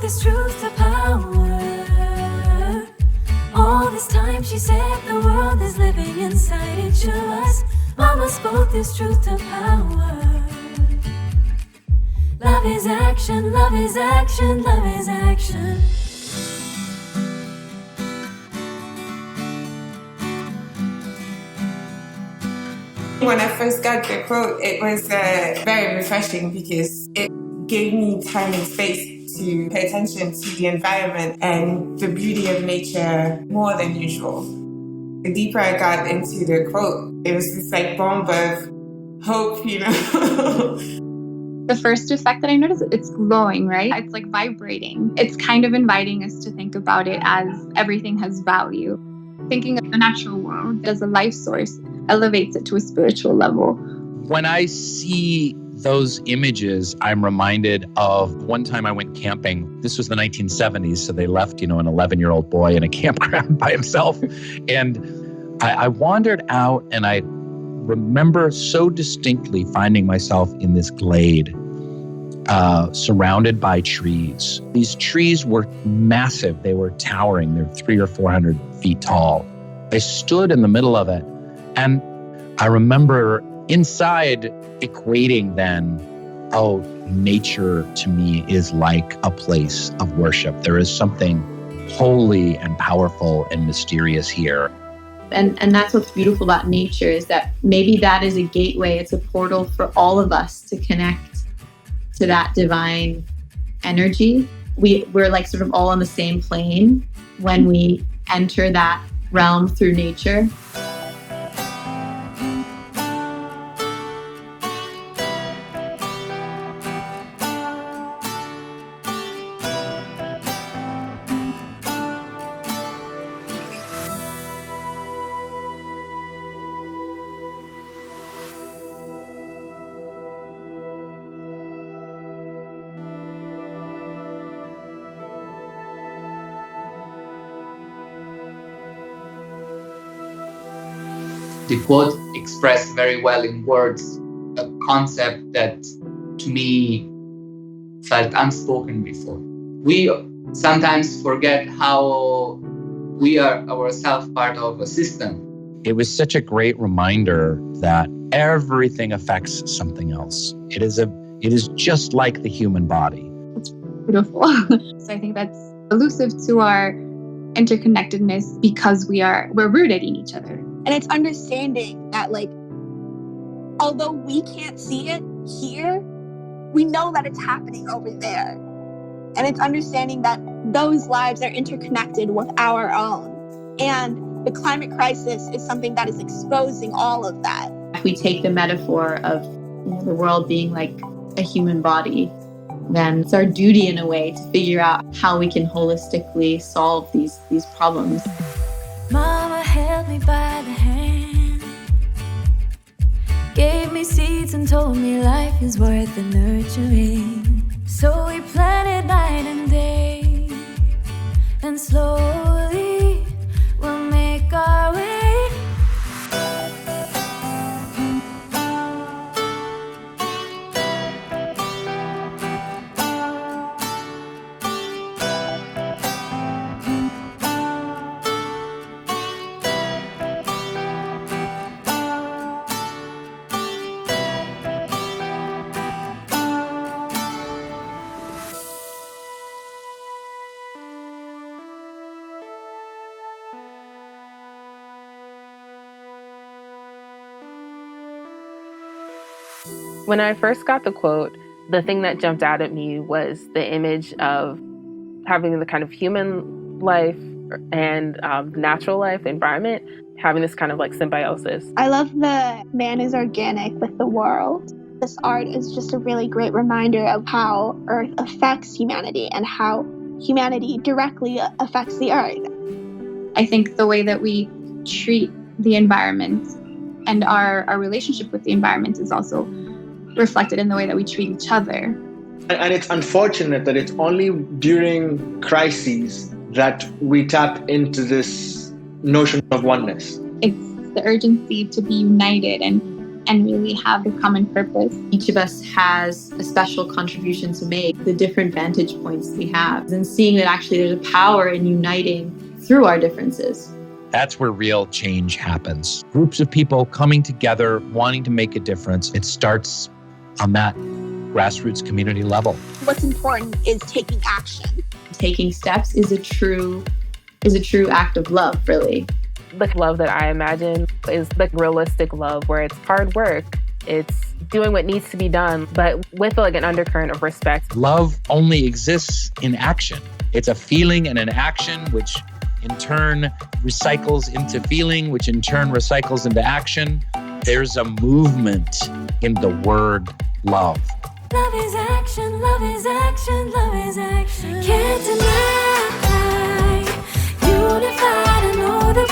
this truth to power. All this time she said the world is living inside each of us. Mama spoke this truth to power. Love is action, love is action, love is action. When I first got the quote, it was very refreshing because it gave me time and space to pay attention to the environment and the beauty of nature more than usual. The deeper I got into the quote, it was this like bomb of hope, you know. The first effect that I noticed, it's glowing, right? It's like vibrating. It's kind of inviting us to think about it as everything has value. Thinking of the natural world as a life source elevates it to a spiritual level. When I see those images, I'm reminded of one time I went camping. This was the 1970s, so they left, an 11-year-old boy in a campground by himself. And I wandered out, and I remember so distinctly finding myself in this glade, surrounded by trees. These trees were massive. They were towering. They're 300 or 400 feet tall. I stood in the middle of it, and I remember inside equating then, nature to me is like a place of worship. There is something holy and powerful and mysterious here. And that's what's beautiful about nature, is that maybe that is a gateway. It's a portal for all of us to connect to that divine energy. We're like sort of all on the same plane when we enter that realm through nature. The quote expressed very well in words a concept that, to me, felt unspoken before. We sometimes forget how we are ourselves part of a system. It was such a great reminder that everything affects something else. It is just like the human body. It's beautiful. So I think that's elusive to our interconnectedness because we're rooted in each other. And it's understanding that, like, although we can't see it here, we know that it's happening over there. And it's understanding that those lives are interconnected with our own. And the climate crisis is something that is exposing all of that. If we take the metaphor of the world being like a human body, then it's our duty in a way to figure out how we can holistically solve these problems. Mama held me by the hand, gave me seeds and told me life is worth the nurturing. So we planted night and day, and slowly we'll make our way. When I first got the quote, the thing that jumped out at me was the image of having the kind of human life and natural life, the environment, having this kind of like symbiosis. I love the man is organic with the world. This art is just a really great reminder of how Earth affects humanity and how humanity directly affects the Earth. I think the way that we treat the environment and our relationship with the environment is also reflected in the way that we treat each other. And it's unfortunate that it's only during crises that we tap into this notion of oneness. It's the urgency to be united and and really have a common purpose. Each of us has a special contribution to make, the different vantage points we have, and seeing that actually there's a power in uniting through our differences. That's where real change happens. Groups of people coming together, wanting to make a difference. It starts on that grassroots community level. What's important is taking action. Taking steps is a true act of love, really. The love that I imagine is the realistic love where it's hard work. It's doing what needs to be done, but with like an undercurrent of respect. Love only exists in action. It's a feeling and an action, which in turn recycles into feeling, which in turn recycles into action. There's a movement in the word love. Love is action, love is action, love is action. Can't deny, unified, I know the